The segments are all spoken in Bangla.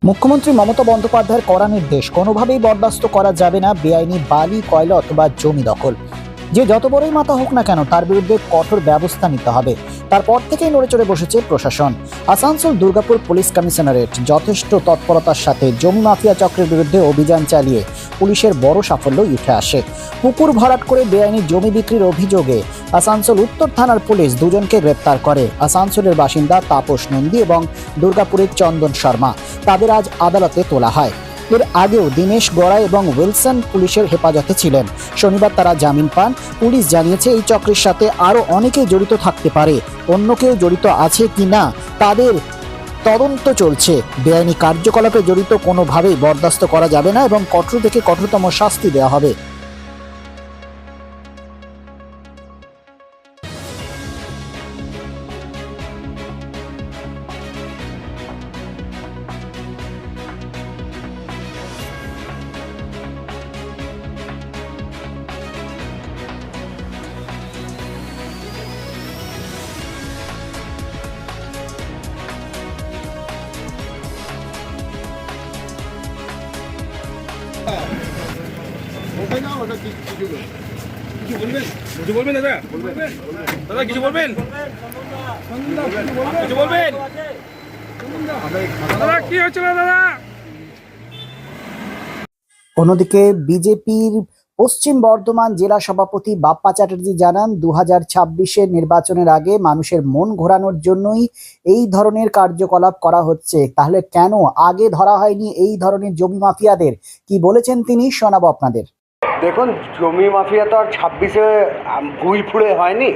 মুখ্যমন্ত্রী মমতা বন্দ্যোপাধ্যায়ের কড়া নির্দেশ, কোনোভাবেই বরদাস্ত করা যাবে না বেআইনি বালি, কয়লা অথবা জমি দখল। যে যত বড়ই মাথা হোক না কেন, তার বিরুদ্ধে কঠোর ব্যবস্থা নিতে হবে। তারপর থেকেই নড়ে চড়ে বসেছে প্রশাসন। আসানসোল দুর্গাপুর পুলিশ কমিশনারেট যথেষ্ট তৎপরতার সাথে জমি মাফিয়া চক্রের বিরুদ্ধে অভিযান চালিয়ে পুলিশের বড় সাফল্য উঠে আসে। পুকুর ভরাট করে বেআইনি জমি বিক্রির অভিযোগে আসানসোল উত্তর থানার পুলিশ দুজনকে গ্রেপ্তার করে। আসানসোলের বাসিন্দা তাপস নন্দী এবং দুর্গাপুরের চন্দন শর্মা, তাদের আজ আদালতে তোলা হয়। এর আগেও দীনেশ গড়াই এবং উইলসন পুলিশের হেফাজতে ছিলেন। শনিবার তারা জামিন পান। পুলিশ জানিয়েছে এই চক্রের সাথে আরও অনেকেই জড়িত থাকতে পারে। অন্য কেউ জড়িত আছে কি না তাদের তদন্ত চলছে। বেআইনি কার্যকলাপে জড়িত কোনোভাবেই বরদাস্ত করা যাবে না এবং কঠোর থেকে কঠোরতম শাস্তি দেওয়া হবে। কিছু বলবেন দাদা? দাদা কিছু বলবেন? কিছু বলবেন? দাদা কি হচ্ছে না দাদা? অন্যদিকে বিজেপির পশ্চিম বর্ধমান জেলা সভাপতি বাপ্পা চ্যাটার্জি জানান, 2026-এর নির্বাচনের আগে মানুষের মন ঘোরানোর জন্যই এই ধরনের কার্যকলাপ করা হচ্ছে। তাহলে কেন আগে ধরা হয়নি এই ধরনের জমি মাফিয়াদের? কি বলেছেন তিনি, শোনাবো আপনাদের। দেখুন, জমি মাফিয়া তো আর 26-এ ভুল ফুড়ে হয়নি।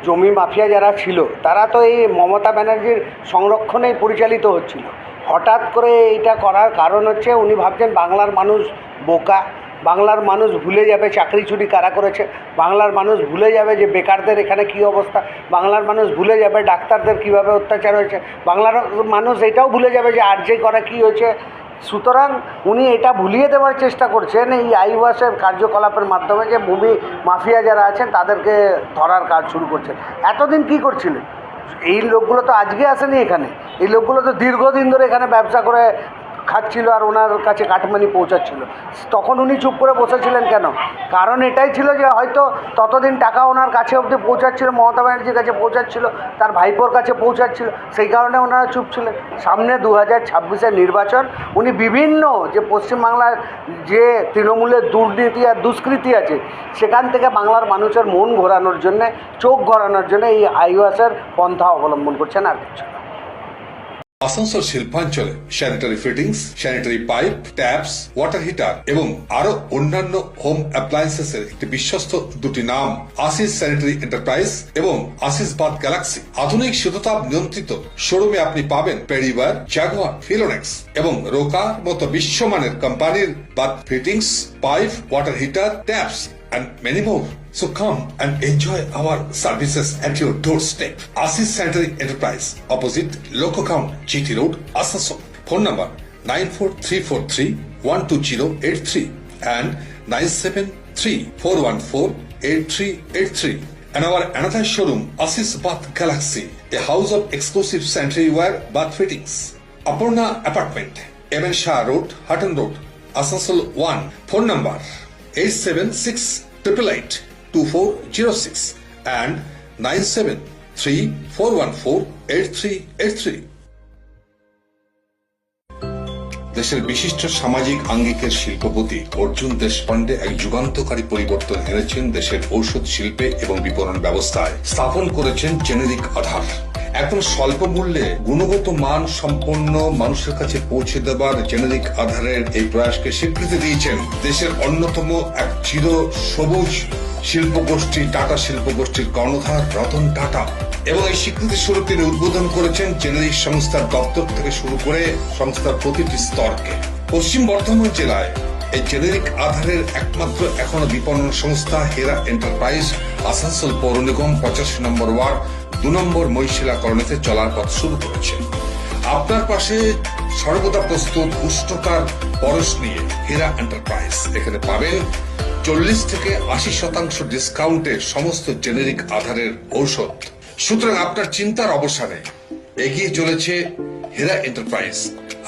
জমি মাফিয়া যারা ছিল তারা তো এই মমতা ব্যানার্জির সংরক্ষণেই পরিচালিত হচ্ছিল। হঠাৎ করে এইটা করার কারণ হচ্ছে উনি ভাবছেন বাংলার মানুষ বোকা, বাংলার মানুষ ভুলে যাবে চাকরি চুরি কারা করেছে, বাংলার মানুষ ভুলে যাবে যে বেকারদের এখানে কী অবস্থা, বাংলার মানুষ ভুলে যাবে ডাক্তারদের কীভাবে অত্যাচার হয়েছে, বাংলার মানুষ এটাও ভুলে যাবে যে আরজে করা কী হয়েছে। সুতরাং উনি এটা ভুলিয়ে দেওয়ার চেষ্টা করছেন এই আইওয়াসের কার্যকলাপের মাধ্যমে, যে ভূমি মাফিয়া যারা আছেন তাদেরকে ধরার কাজ শুরু করছেন। এতদিন কি করছিলেন? এই লোকগুলো তো আজকে আসেনি এখানে, এই লোকগুলো তো দীর্ঘদিন ধরে এখানে ব্যবসা করে খাচ্ছিল আর ওনার কাছে কাটমানি পৌঁছাচ্ছিল। তখন উনি চুপ করে বসেছিলেন কেন? কারণ এটাই ছিল যে হয়তো ততদিন টাকা ওনার কাছে অবধি পৌঁছাচ্ছিল, মমতা ব্যানার্জির কাছে পৌঁছাচ্ছিল, তার ভাইপোর কাছে পৌঁছাচ্ছিল, সেই কারণে ওনারা চুপ ছিলেন। সামনে 2026-এর নির্বাচন, উনি বিভিন্ন যে পশ্চিমবাংলার যে তৃণমূলের দুর্নীতি আর দুষ্কৃতি আছে সেখান থেকে বাংলার মানুষের মন ঘোরানোর জন্যে, চোখ ঘোরানোর জন্য এই আইওয়াসের পন্থা অবলম্বন করছেন, আর কিছু না। আসানসোল শিল্পাঞ্চলে sanitary fittings, sanitary pipe, taps, water heater এবং আরো অন্যান্য হোম অ্যাপ্লায়েন্সেস এর একটি বিশ্বস্ত দুটি নাম আশিস স্যানিটারি এন্টারপ্রাইজ এবং আশিস বাথ গ্যালাক্সি। আধুনিক শীততাপ নিয়ন্ত্রিত শোরুমে আপনি পাবেন পেরিবার, জাগুয়ার, ফিলোনেক্স এবং রোকার মতো বিশ্বমানের কোম্পানির bath fittings, pipe, water heater, taps and many more. So come and enjoy our services at your doorstep. Asis Sanitary Enterprise, opposite Loco Count, GT Road, Asansol. Phone number 94343-12083 and 973-414-8383. And our another showroom, Asis Bath Galaxy, a house of exclusive sanitary ware bath fittings. Apurna Apartment, MN Shah Road, Hutton Road, Asansol 1. Phone number 876-888-2406 and 973-414-8383. দেশের বিশিষ্ট সামাজিক আঙ্গিকের শিল্পপতি অর্জুন দেশপান্ডে এক যুগান্তকারী পরিবর্তন এনেছেন দেশের ঔষধ শিল্পে এবং বিপণন ব্যবস্থায়। স্থাপন করেছেন জেনেরিক আধার। একদম স্বল্প মূল্যে গুণগত মান সম্পন্ন মানুষের কাছে পৌঁছে দেবার জেনেরিক আধারের এই প্রয়াসকে স্বীকৃতি দিয়েছেন দেশের অন্যতম এক চির সবুজ শিল্পগোষ্ঠী, টাটা শিল্পগোষ্ঠীর কর্ণধার রতন টাটা। এবং এই স্বীকৃতি স্বরূপ তিনি উদ্বোধন করেছেন জেনেরিক সংস্থার দপ্তর থেকে শুরু করে সংস্থার প্রতিটি স্তরকে। পশ্চিম বর্ধমান জেলায় এই জেনেরিক আধারের একমাত্র এখনো বিপণন সংস্থা হেরা এন্টারপ্রাইজ আসানসোল পৌর নিগম 85 নম্বর ওয়ার্ড 2 নম্বর মহিশিলা কলোনিতে চলার পথ শুরু করেছে। আপনার পাশে সর্বদা প্রস্তুত উষ্ণতার পরশ নিয়ে হেরা এন্টারপ্রাইজ। এখানে পাবেন 40 থেকে 80% ডিসকাউন্টে সমস্ত জেনেরিক আধারের ঔষধ। সুতরাং আপনার চিন্তার অবসানে এগিয়ে চলেছে হেরা এন্টারপ্রাইজ।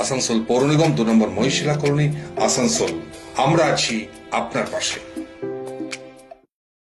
আসানসোল পৌর নিগম 2 নম্বর মহিশিলা কলোনি, আসানসোল। আমরা আছি আপনার পাশে।